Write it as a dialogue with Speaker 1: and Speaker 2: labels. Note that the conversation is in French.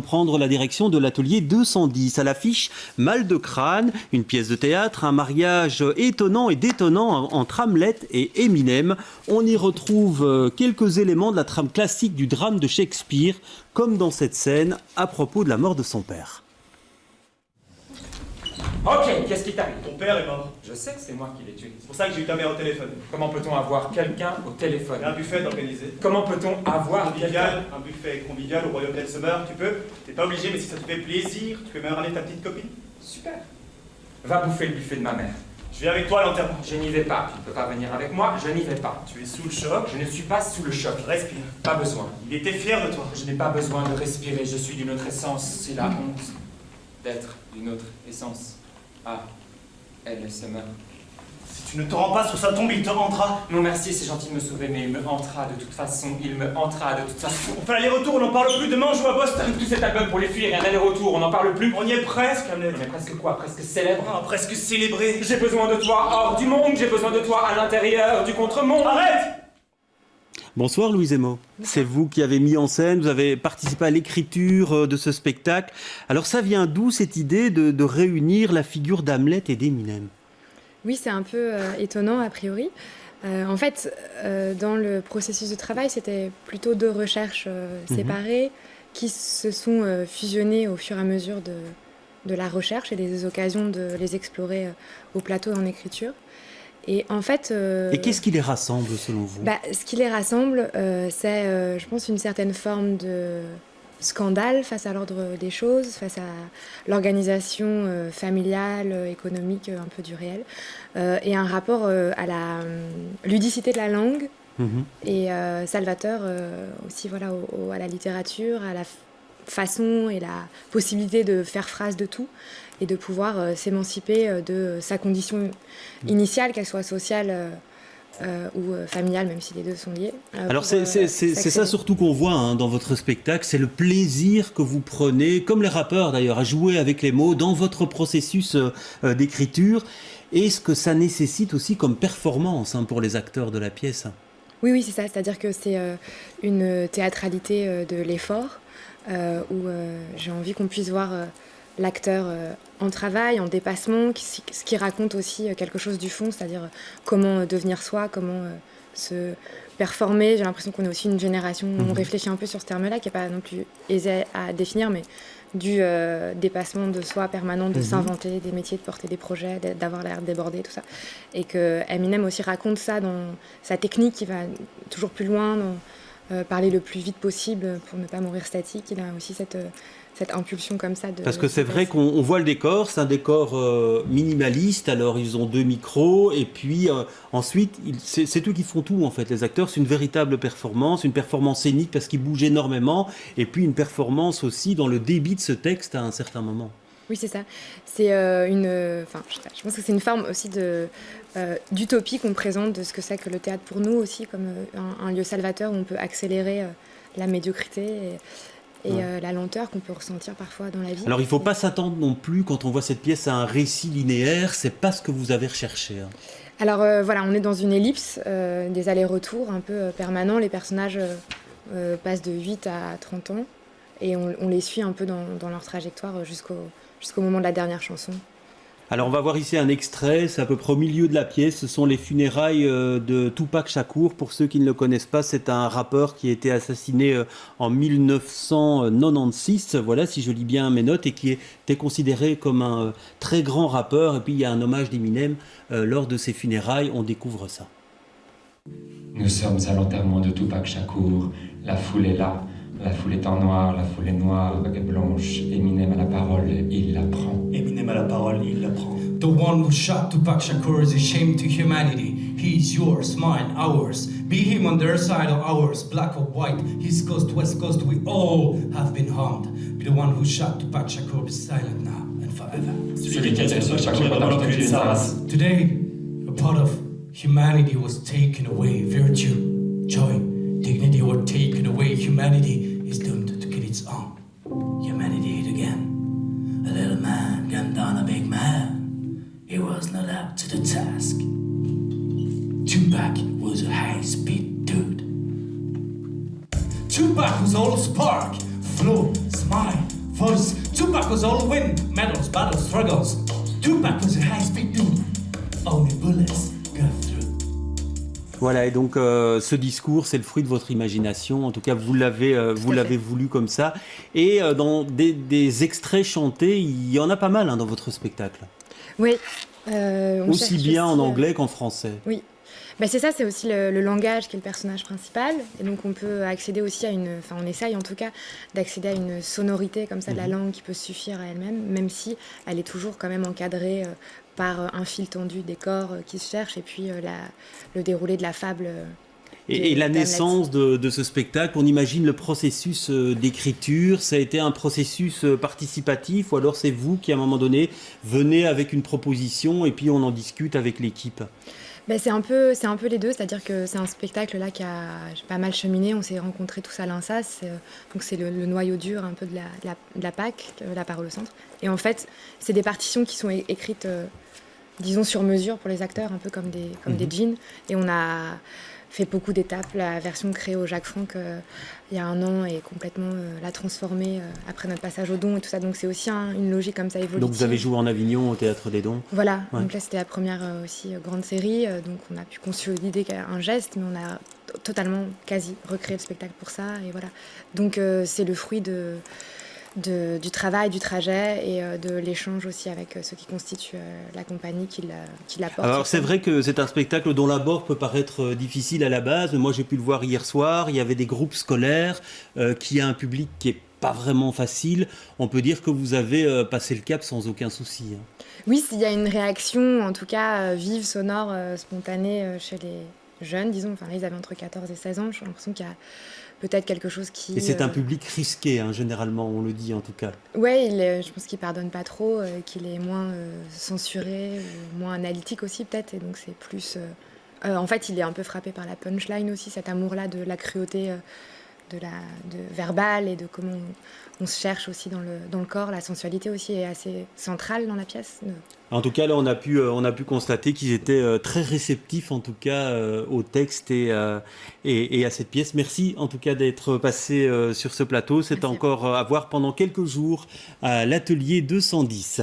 Speaker 1: Prendre la direction de l'atelier 210. À l'affiche, Mal de crâne, une pièce de théâtre, un mariage étonnant et détonnant entre Hamlet et Eminem. On y retrouve quelques éléments de la trame classique du drame de Shakespeare, comme dans cette scène à propos de la mort de son père.
Speaker 2: Ok, qu'est-ce qui t'arrive?
Speaker 3: Ton père est mort.
Speaker 2: Je sais que c'est moi qui l'ai tué.
Speaker 3: C'est pour ça que j'ai eu ta mère au téléphone.
Speaker 2: Comment peut-on avoir quelqu'un au téléphone?
Speaker 3: Il y a un buffet organisé.
Speaker 2: Comment peut-on avoir quelqu'un?
Speaker 3: Un buffet convivial au royaume d'Elsemer, tu peux. T'es pas obligé, mais si ça te fait plaisir, tu peux même ramener ta petite copine.
Speaker 2: Super. Va bouffer le buffet de ma mère.
Speaker 3: Je viens avec toi à l'enterrement.
Speaker 2: Je n'y vais pas. Tu ne peux pas venir avec moi, je n'y vais pas.
Speaker 3: Tu es sous le choc.
Speaker 2: Je ne suis pas sous le choc.
Speaker 3: Respire.
Speaker 2: Pas besoin.
Speaker 3: Il était fier de toi.
Speaker 2: Je n'ai pas besoin de respirer, je suis d'une autre essence. C'est la honte d'être d'une autre essence. Ah, elle se meurt.
Speaker 3: Si tu ne te rends pas sur sa tombe, il te hantera.
Speaker 2: Non merci, c'est gentil de me sauver, mais il me hantera de toute façon. Il me hantera de toute façon.
Speaker 3: On fait l'aller-retour, on n'en parle plus. Demain, on joue à Boston.
Speaker 2: Tout cet album pour les fuir et un aller-retour, on n'en parle plus.
Speaker 3: On y est presque, Hamlet.
Speaker 2: Mais presque quoi? Presque célèbre?
Speaker 3: Ah, presque célébré.
Speaker 2: J'ai besoin de toi hors du monde, j'ai besoin de toi à l'intérieur du contre-monde.
Speaker 3: Arrête!
Speaker 1: Bonsoir Louise Emo. C'est vous qui avez mis en scène, vous avez participé à l'écriture de ce spectacle. Alors ça vient d'où cette idée de réunir la figure d'Hamlet et d'Eminem?
Speaker 4: Oui, c'est un peu étonnant a priori. En fait, dans le processus de travail, c'était plutôt deux recherches séparées qui se sont fusionnées au fur et à mesure de la recherche et des occasions de les explorer au plateau en écriture. Et en fait...
Speaker 1: Et qu'est-ce qui les rassemble selon vous?
Speaker 4: Ce qui les rassemble, c'est, je pense, une certaine forme de scandale face à l'ordre des choses, face à l'organisation familiale, économique, un peu du réel, et un rapport à la ludicité de la langue, et Salvatore aussi, voilà, à la littérature, à la façon et la possibilité de faire phrase de tout et de pouvoir s'émanciper de sa condition initiale, qu'elle soit sociale ou familiale, même si les deux sont liés.
Speaker 1: Alors c'est ça surtout qu'on voit dans votre spectacle, c'est le plaisir que vous prenez, comme les rappeurs d'ailleurs, à jouer avec les mots dans votre processus d'écriture, et ce que ça nécessite aussi comme performance pour les acteurs de la pièce.
Speaker 4: Oui, c'est ça, c'est-à-dire que c'est une théâtralité de l'effort, où j'ai envie qu'on puisse voir l'acteur en travail, en dépassement, ce qui raconte aussi quelque chose du fond, c'est-à-dire comment devenir soi, comment se performer. J'ai l'impression qu'on est aussi une génération où on réfléchit un peu sur ce terme-là, qui n'est pas non plus aisé à définir, mais du dépassement de soi permanent, de s'inventer des métiers, de porter des projets, d'avoir l'air débordé, tout ça. Et que Eminem aussi raconte ça dans sa technique qui va toujours plus loin, dans parler le plus vite possible pour ne pas mourir statique. Il a aussi cette impulsion comme ça.
Speaker 1: Parce que c'est vrai qu'on voit le décor, c'est un décor minimaliste, alors ils ont 2 micros, et puis ensuite, c'est eux qui font tout en fait, les acteurs, c'est une véritable performance, une performance scénique parce qu'ils bougent énormément, et puis une performance aussi dans le débit de ce texte à un certain moment.
Speaker 4: Oui, c'est ça. C'est je pense que c'est une forme aussi d'utopie qu'on présente de ce que c'est que le théâtre pour nous aussi, comme un lieu salvateur où on peut accélérer la médiocrité et la lenteur qu'on peut ressentir parfois dans la vie.
Speaker 1: Alors il ne faut pas s'attendre non plus, quand on voit cette pièce, à un récit linéaire, c'est pas ce que vous avez recherché.
Speaker 4: Alors voilà, on est dans une ellipse, des allers-retours un peu permanents. Les personnages passent de 8 à 30 ans et on les suit un peu dans leur trajectoire jusqu'au moment de la dernière chanson.
Speaker 1: Alors on va voir ici un extrait, c'est à peu près au milieu de la pièce, ce sont les funérailles de Tupac Shakur. Pour ceux qui ne le connaissent pas, c'est un rappeur qui a été assassiné en 1996, voilà si je lis bien mes notes, et qui était considéré comme un très grand rappeur. Et puis il y a un hommage d'Eminem lors de ses funérailles, on découvre ça.
Speaker 2: Nous sommes à l'enterrement de Tupac Shakur, la foule est là. La foule est en noir, la foule est noire et blanche. Eminem a la parole, il la prend.
Speaker 3: Eminem a la parole, il la prend.
Speaker 5: The one who shot Tupac Shakur is a shame to humanity. He's yours, mine, ours. Be him on their side or ours, black or white, East Coast, West Coast, we all have been harmed. Be the one who shot Tupac Shakur, be silent now and forever.
Speaker 3: Celui qui a tué Tupac Shakur va dans l'enculé de sa race.
Speaker 5: Today, a part of humanity was taken away. Virtue, joy, dignity were taken away. Humanity is doomed to kill its own. Humanity it again. A little man gunned down a big man. He was not up to the task. Tupac was a high-speed dude. Tupac was all spark, flow, smile. was all win, medals, battles, struggles. Tupac was a high-speed dude. Only bullets got through.
Speaker 1: Voilà, et donc ce discours, c'est le fruit de votre imagination. En tout cas, vous l'avez voulu comme ça. Et dans des extraits chantés, il y en a pas mal dans votre spectacle.
Speaker 4: Oui.
Speaker 1: Aussi bien en anglais qu'en français.
Speaker 4: Oui. Ben c'est ça, c'est aussi le langage qui est le personnage principal. Et donc on peut accéder aussi à enfin on essaye en tout cas d'accéder à une sonorité comme ça de la langue qui peut suffire à elle-même, même si elle est toujours quand même encadrée par un fil tendu des corps qui se cherchent et puis le déroulé de la fable.
Speaker 1: Et la naissance de ce spectacle, on imagine le processus d'écriture, ça a été un processus participatif ou alors c'est vous qui à un moment donné venez avec une proposition et puis on en discute avec l'équipe?
Speaker 4: Ben c'est un peu les deux, c'est-à-dire que c'est un spectacle là qui a pas mal cheminé. On s'est rencontrés tous à l'INSAS, donc c'est le noyau dur un peu de la PAC, la parole au centre. Et en fait, c'est des partitions qui sont écrites, disons sur mesure pour les acteurs, un peu comme des jeans. Et on a fait beaucoup d'étapes. La version créée au Jacques Franck il y a 1 an est complètement la transformée après notre passage au Don et tout ça. Donc c'est aussi une logique comme ça évolutive.
Speaker 1: Donc vous avez joué en Avignon au Théâtre des Dons.
Speaker 4: Voilà,
Speaker 1: Ouais.
Speaker 4: donc là c'était la première aussi grande série, donc on a pu consolider un geste, mais on a totalement quasi recréé le spectacle pour ça, et voilà. Donc c'est le fruit du travail, du trajet et de l'échange aussi avec ceux qui constituent la compagnie qui l'apporte.
Speaker 1: Alors c'est vrai que c'est un spectacle dont l'abord peut paraître difficile à la base. Moi j'ai pu le voir hier soir, il y avait des groupes scolaires qui a un public qui est pas vraiment facile. On peut dire que vous avez passé le cap sans aucun souci.
Speaker 4: Oui, s'il y a une réaction, en tout cas vive, sonore, spontanée chez les jeunes, disons, enfin là ils avaient entre 14 et 16 ans, j'ai l'impression qu'il y a peut-être quelque chose qui...
Speaker 1: Et c'est un public risqué, généralement, on le dit en tout cas.
Speaker 4: Ouais, je pense qu'il pardonne pas trop, qu'il est moins censuré, moins analytique aussi peut-être, et donc c'est plus... en fait, il est un peu frappé par la punchline aussi, cet amour-là de la cruauté de verbale et de comment on se cherche aussi dans le corps. La sensualité aussi est assez centrale dans la pièce.
Speaker 1: En tout cas, là, on a pu constater qu'ils étaient très réceptifs, en tout cas, au texte et à cette pièce. Merci, en tout cas, d'être passé sur ce plateau. C'est encore à voir pendant quelques jours à l'atelier 210.